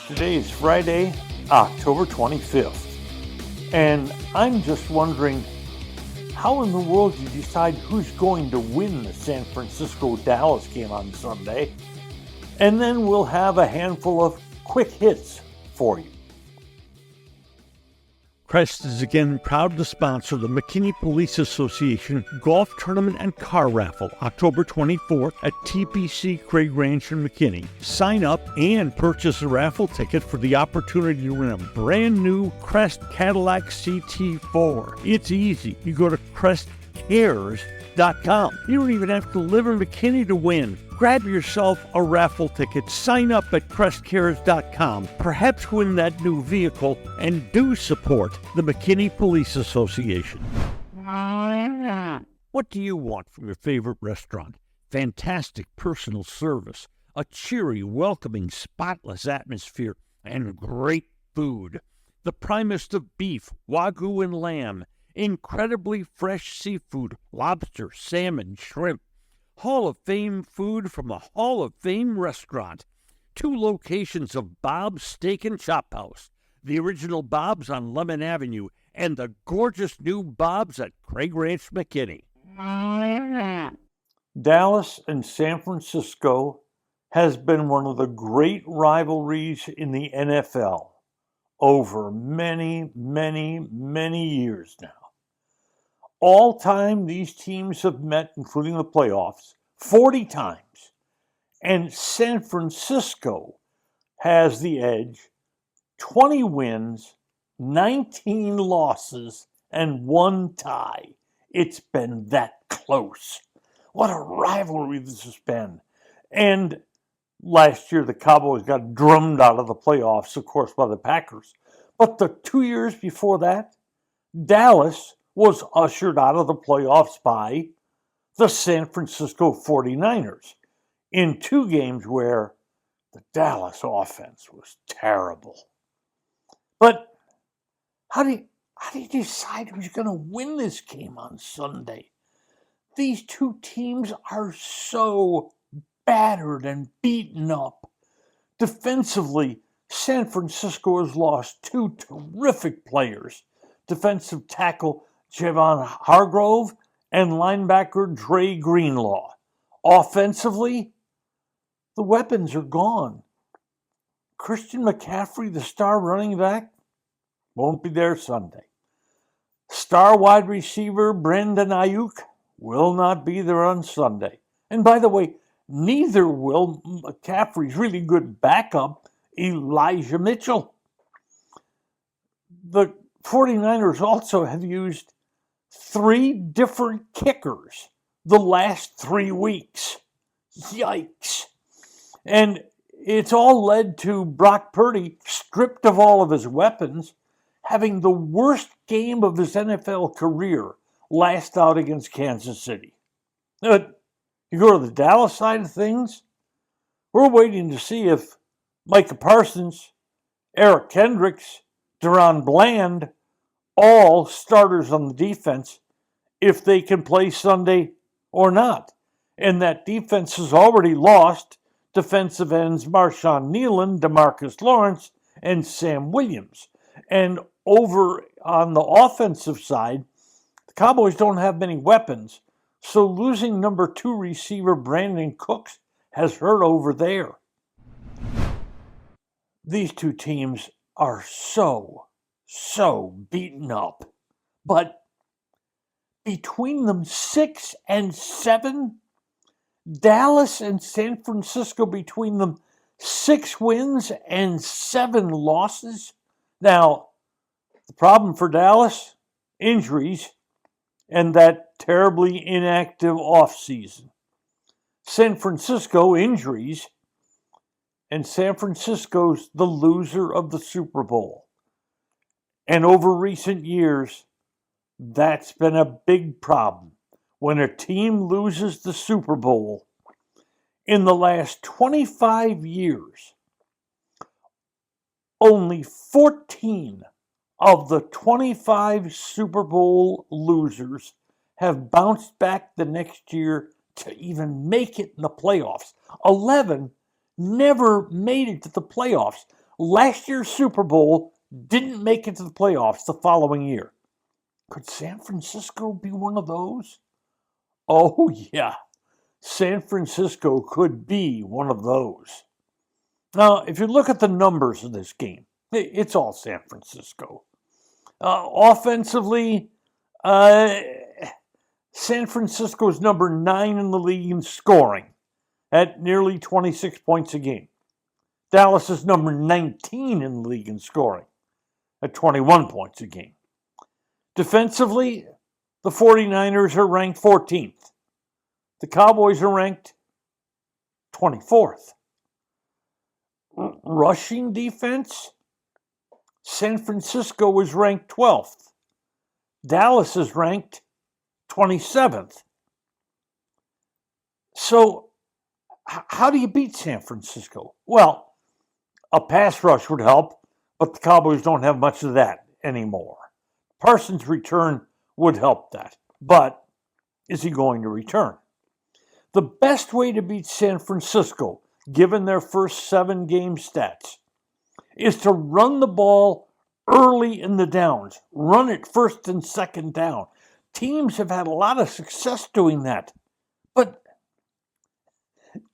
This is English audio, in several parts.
Today is Friday, October 25th, and I'm just wondering, how in the world do you decide who's going to win the San Francisco-Dallas game on Sunday? And then we'll have a handful of quick hits for you. Crest is again proud to sponsor the McKinney Police Association Golf Tournament and Car Raffle, October 24th at TPC Craig Ranch in McKinney. Sign up and purchase a raffle ticket for the opportunity to win a brand new Crest Cadillac CT4. It's easy. You go to crestcares.com. You don't even have to live in McKinney to win. Grab yourself a raffle ticket, sign up at crestcares.com, perhaps win that new vehicle, and do support the McKinney Police Association. What do you want from your favorite restaurant? Fantastic personal service, a cheery, welcoming, spotless atmosphere, and great food. The primest of beef, wagyu and lamb, incredibly fresh seafood, lobster, salmon, shrimp. Hall of Fame food from a Hall of Fame restaurant. 2 locations of Bob's Steak and Chop House. The original Bob's on Lemon Avenue and the gorgeous new Bob's at Craig Ranch, McKinney. Dallas and San Francisco has been one of the great rivalries in the NFL over many, many, many years now. All time, these teams have met, including the playoffs, 40 times. And San Francisco has the edge, 20 wins, 19 losses, and 1 tie. It's been that close. What a rivalry this has been. And last year, the Cowboys got drummed out of the playoffs, of course, by the Packers. But the 2 years before that, Dallas was ushered out of the playoffs by the San Francisco 49ers in 2 games where the Dallas offense was terrible. But how do you decide who's going to win this game on Sunday? These 2 teams are so battered and beaten up. Defensively, San Francisco has lost 2 terrific players. Defensive tackle Javon Hargrove and linebacker Dre Greenlaw. Offensively, the weapons are gone. Christian McCaffrey, the star running back, won't be there Sunday. Star wide receiver Brandon Ayuk will not be there on Sunday. And by the way, neither will McCaffrey's really good backup, Elijah Mitchell. The 49ers also have used 3 different kickers the last 3 weeks. Yikes. And it's all led to Brock Purdy, stripped of all of his weapons, having the worst game of his NFL career last out against Kansas City. But you go to the Dallas side of things, we're waiting to see if Micah Parsons, Eric Kendricks, Deron Bland, all starters on the defense, if they can play Sunday or not. And that defense has already lost defensive ends Marshawn Nealon, DeMarcus Lawrence, and Sam Williams. And over on the offensive side, the Cowboys don't have many weapons, so losing number 2 receiver Brandon Cooks has hurt over there. These 2 teams are so beaten up. But between them 6 and 7, Dallas and San Francisco between them 6 wins and 7 losses. Now, the problem for Dallas, injuries and that terribly inactive offseason. San Francisco, injuries, and San Francisco's the loser of the Super Bowl. And over recent years, that's been a big problem. When a team loses the Super Bowl, in the last 25 years, only 14 of the 25 Super Bowl losers have bounced back the next year to even make it in the playoffs. 11 never made it to the playoffs. Last year's Super Bowl didn't make it to the playoffs the following year. Could San Francisco be one of those? Oh, yeah. San Francisco could be one of those. Now, if you look at the numbers of this game, it's all San Francisco. Offensively, San Francisco's number 9 in the league in scoring at nearly 26 points a game. Dallas is number 19 in the league in scoring at 21 points a game. Defensively, the 49ers are ranked 14th. The Cowboys are ranked 24th. Rushing defense, San Francisco is ranked 12th. Dallas is ranked 27th. So, how do you beat San Francisco? Well, a pass rush would help, but the Cowboys don't have much of that anymore. Parsons' return would help that, but is he going to return? The best way to beat San Francisco, given their first 7-game stats, is to run the ball early in the downs. Run it first and second down. Teams have had a lot of success doing that. But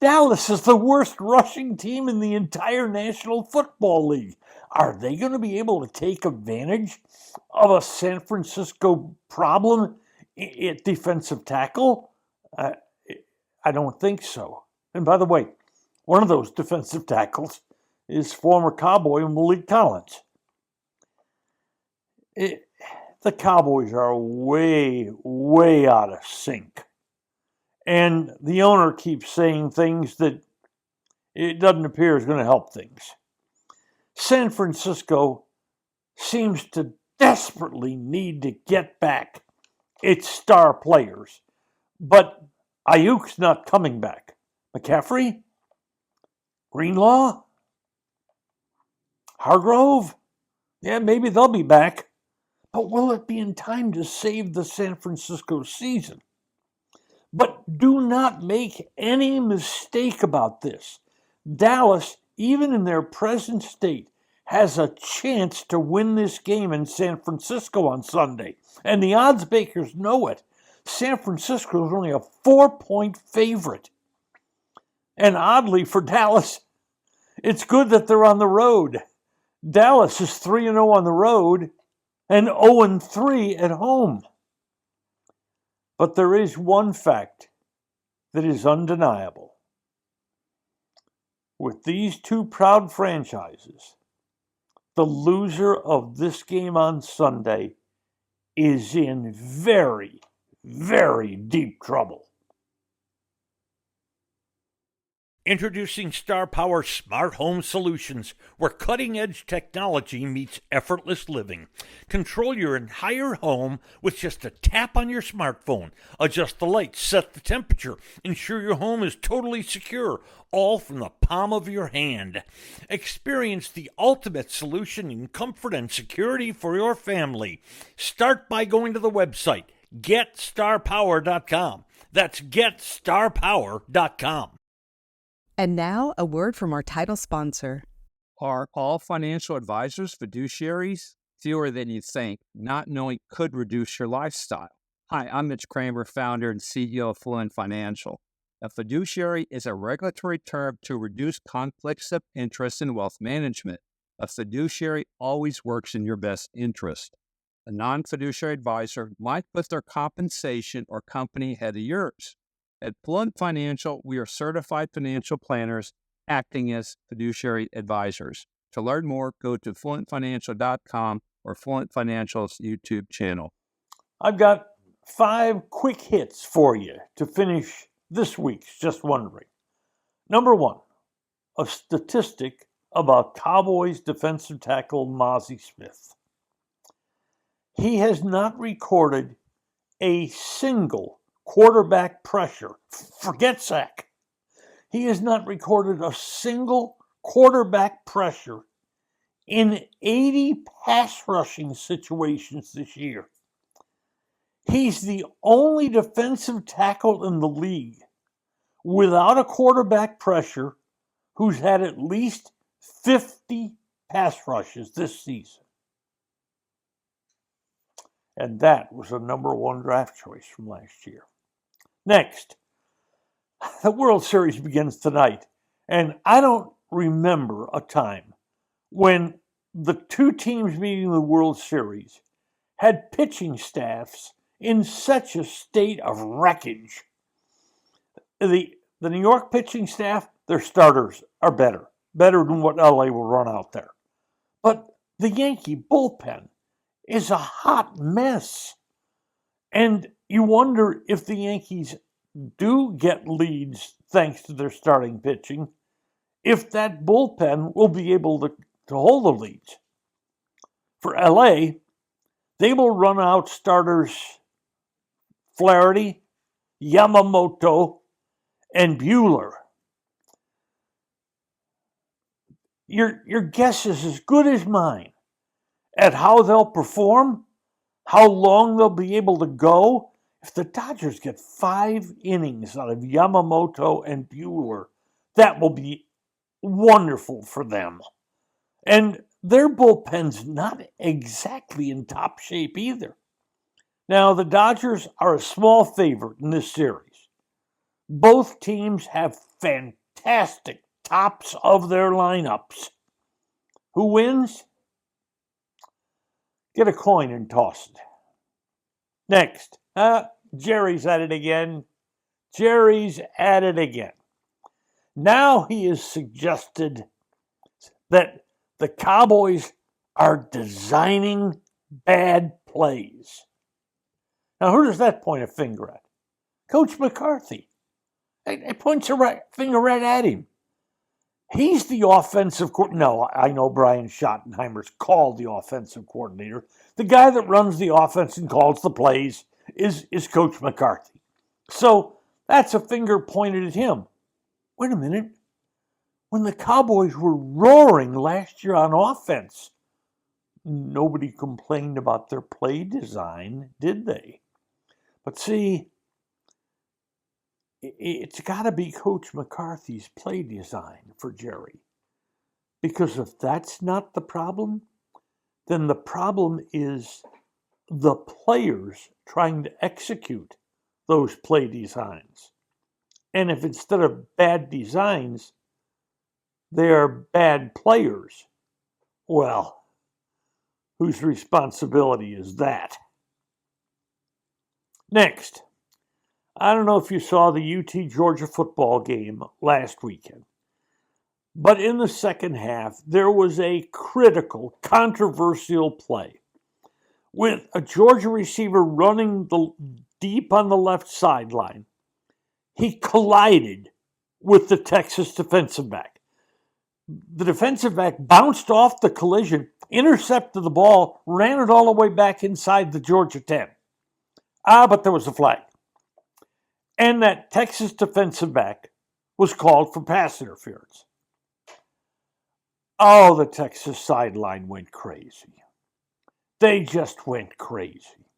Dallas is the worst rushing team in the entire National Football League. Are they going to be able to take advantage of a San Francisco problem at defensive tackle? I don't think so. And by the way, one of those defensive tackles is former Cowboy Malik Collins. The Cowboys are way, way out of sync. And the owner keeps saying things that it doesn't appear is going to help things. San Francisco seems to desperately need to get back its star players. But Ayuk's not coming back. McCaffrey? Greenlaw? Hargrove? Yeah, maybe they'll be back. But will it be in time to save the San Francisco season? But do not make any mistake about this. Dallas, even in their present state, has a chance to win this game in San Francisco on Sunday. And the odds makers know it. San Francisco is only a 4-point favorite. And oddly for Dallas, it's good that they're on the road. Dallas is 3-0 on the road and 0-3 at home. But there is one fact that is undeniable. With these two proud franchises, the loser of this game on Sunday is in very, very deep trouble. Introducing Star Power Smart Home Solutions, where cutting-edge technology meets effortless living. Control your entire home with just a tap on your smartphone. Adjust the lights, set the temperature, ensure your home is totally secure, all from the palm of your hand. Experience the ultimate solution in comfort and security for your family. Start by going to the website, GetStarPower.com. That's GetStarPower.com. And now, a word from our title sponsor. Are all financial advisors fiduciaries? Fewer than you think. Not knowing could reduce your lifestyle. Hi, I'm Mitch Kramer, founder and CEO of Fluent Financial. A fiduciary is a regulatory term to reduce conflicts of interest in wealth management. A fiduciary always works in your best interest. A non-fiduciary advisor might put their compensation or company ahead of yours. At Fluent Financial, we are certified financial planners acting as fiduciary advisors. To learn more, go to fluentfinancial.com or Fluent Financial's YouTube channel. I've got 5 quick hits for you to finish this week's Just Wondering. Number 1, a statistic about Cowboys defensive tackle Mozzie Smith. He has not recorded a single quarterback pressure. Forget sack. He has not recorded a single quarterback pressure in 80 pass rushing situations this year. He's the only defensive tackle in the league without a quarterback pressure who's had at least 50 pass rushes this season. And that was a number one draft choice from last year. Next, the World Series begins tonight. And I don't remember a time when the two teams meeting the World Series had pitching staffs in such a state of wreckage. The New York pitching staff, their starters are better than what LA will run out there. But the Yankee bullpen is a hot mess. And you wonder if the Yankees do get leads thanks to their starting pitching, if that bullpen will be able to hold the leads. For LA, they will run out starters Flaherty, Yamamoto, and Buehler. Your guess is as good as mine at how they'll perform, how long they'll be able to go. If the Dodgers get 5 innings out of Yamamoto and Buehler, that will be wonderful for them. And their bullpen's not exactly in top shape either. Now, the Dodgers are a small favorite in this series. Both teams have fantastic tops of their lineups. Who wins? Get a coin and toss it. Next, Jerry's at it again. Jerry's at it again. Now he has suggested that the Cowboys are designing bad plays. Now, who does that point a finger at? Coach McCarthy. It points a finger right at him. He's the offensive coordinator. No, I know Brian Schottenheimer's called the offensive coordinator. The guy that runs the offense and calls the plays is Coach McCarthy. So that's a finger pointed at him. Wait a minute. When the Cowboys were roaring last year on offense, nobody complained about their play design, did they? But see, it's got to be Coach McCarthy's play design for Jerry. Because if that's not the problem, then the problem is the players trying to execute those play designs. And if instead of bad designs, they are bad players, well, whose responsibility is that? Next, I don't know if you saw the UT Georgia football game last weekend, but in the second half, there was a critical, controversial play with a Georgia receiver running deep on the left sideline. He collided with the Texas defensive back. The defensive back bounced off the collision, intercepted the ball, ran it all the way back inside the Georgia 10. But there was a flag. And that Texas defensive back was called for pass interference. Oh, the Texas sideline went crazy. They just went crazy.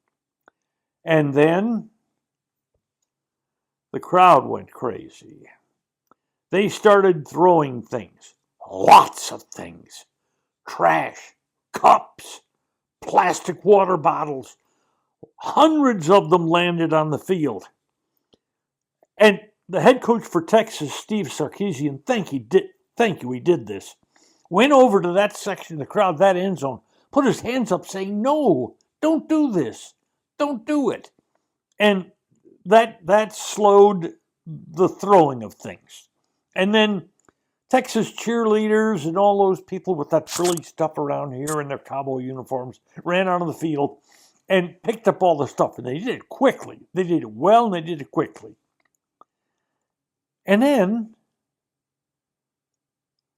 And then the crowd went crazy. They started throwing things. Lots of things. Trash, cups, plastic water bottles. Hundreds of them landed on the field. And the head coach for Texas, Steve Sarkisian, thank you, he did this, went over to that section of the crowd, that end zone, put his hands up saying, no, don't do this. Don't do it. And that slowed the throwing of things. And then Texas cheerleaders and all those people with that frilly stuff around here in their cowboy uniforms ran out of the field and picked up all the stuff. And they did it quickly. They did it well and they did it quickly. And then,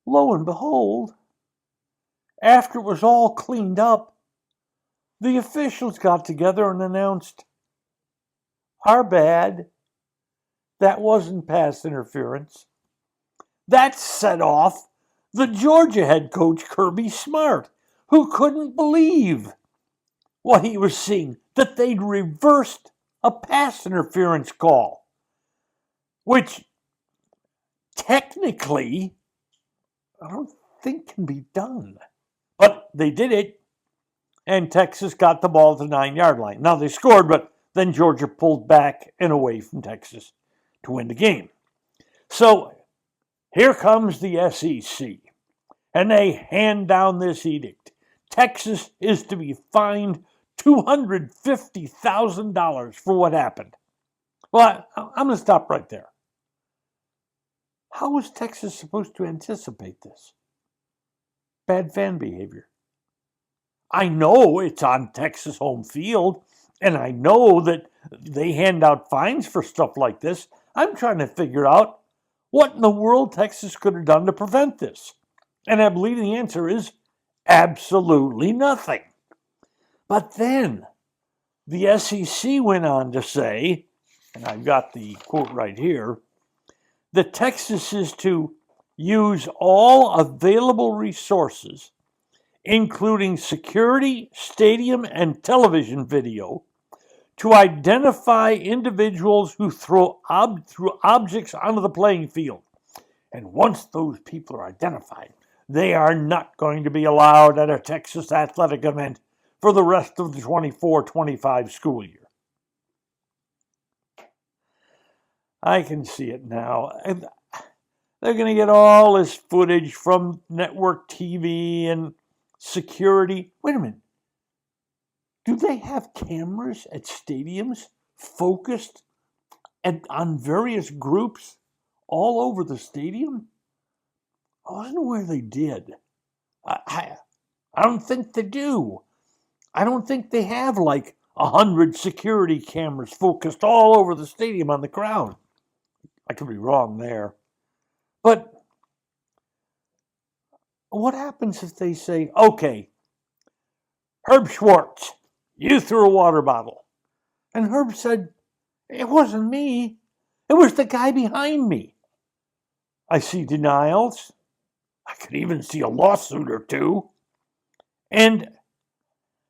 lo and behold, after it was all cleaned up, the officials got together and announced, our bad, that wasn't pass interference. That set off the Georgia head coach, Kirby Smart, who couldn't believe what he was seeing, that they'd reversed a pass interference call, which technically, I don't think can be done. they did it, and Texas got the ball at the 9-yard line. Now they scored, but then Georgia pulled back and away from Texas to win the game. So here comes the SEC, and they hand down this edict. Texas is to be fined $250,000 for what happened. Well, I'm going to stop right there. How was Texas supposed to anticipate this? Bad fan behavior. I know it's on Texas home field, and I know that they hand out fines for stuff like this. I'm trying to figure out what in the world Texas could have done to prevent this. And I believe the answer is absolutely nothing. But then the SEC went on to say, and I've got the quote right here, that Texas is to use all available resources, including security, stadium, and television video, to identify individuals who throw objects onto the playing field. And once those people are identified, they are not going to be allowed at a Texas athletic event for the rest of the 24-25 school year. I can see it now. They're going to get all this footage from network TV and security. Wait a minute. Do they have cameras at stadiums focused on various groups all over the stadium? I wasn't aware they did. I don't think they do. I don't think they have like 100 security cameras focused all over the stadium on the crowd. I could be wrong there. But what happens if they say, okay, Herb Schwartz, you threw a water bottle. And Herb said, it wasn't me. It was the guy behind me. I see denials. I could even see a lawsuit or two. And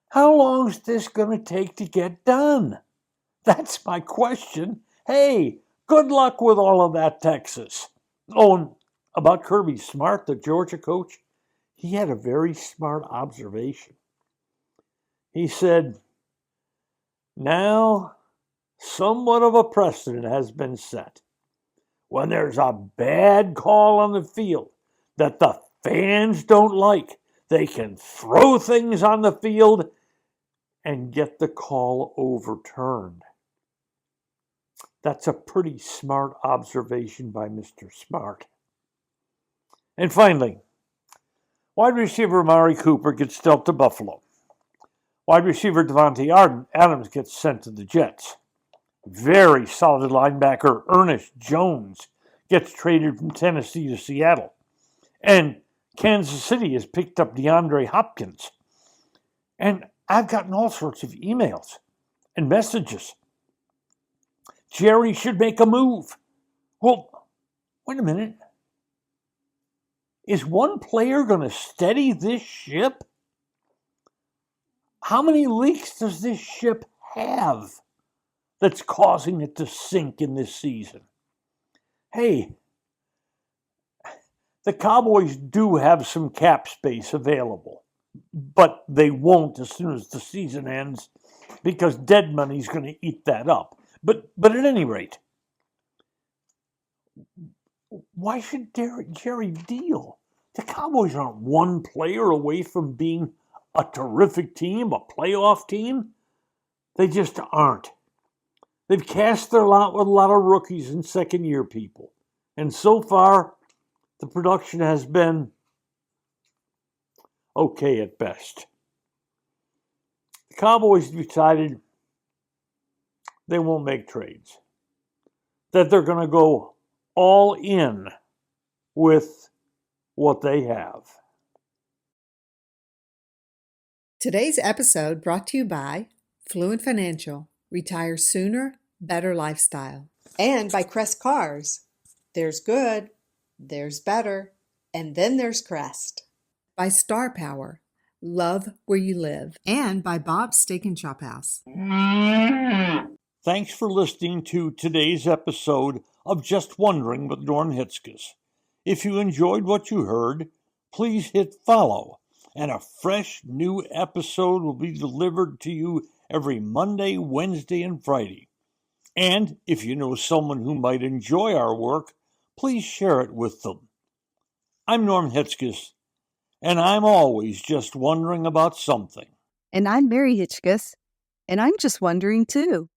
how long is this going to take to get done? That's my question. Hey, good luck with all of that, Texas. Oh, and about Kirby Smart, the Georgia coach, he had a very smart observation. He said, now somewhat of a precedent has been set. When there's a bad call on the field that the fans don't like, they can throw things on the field and get the call overturned. That's a pretty smart observation by Mr. Smart. And finally, wide receiver Amari Cooper gets dealt to Buffalo. Wide receiver Devontae Adams gets sent to the Jets. Very solid linebacker Ernest Jones gets traded from Tennessee to Seattle. And Kansas City has picked up DeAndre Hopkins. And I've gotten all sorts of emails and messages. Jerry should make a move. Well, wait a minute. Is one player going to steady this ship? How many leaks does this ship have that's causing it to sink in this season? Hey, the Cowboys do have some cap space available, but they won't as soon as the season ends because dead money's going to eat that up. But at any rate, why should Jerry deal? The Cowboys aren't one player away from being a terrific team, a playoff team. They just aren't. They've cast their lot with a lot of rookies and second-year people. And so far, the production has been okay at best. The Cowboys decided they won't make trades, that they're going to go all in with what they have. Today's episode brought to you by Fluent Financial, Retire Sooner, Better Lifestyle. And by Crest Cars. There's good, there's better, and then there's Crest. By Star Power, love where you live. And by Bob's Steak and Chop House. Thanks for listening to today's episode of Just Wondering with Dorn Hitzkes. If you enjoyed what you heard, please hit follow and a fresh new episode will be delivered to you every Monday, Wednesday, and Friday. And if you know someone who might enjoy our work, please share it with them. I'm Norm Hitzges, and I'm always just wondering about something. And I'm Mary Hitchkus, and I'm just wondering too.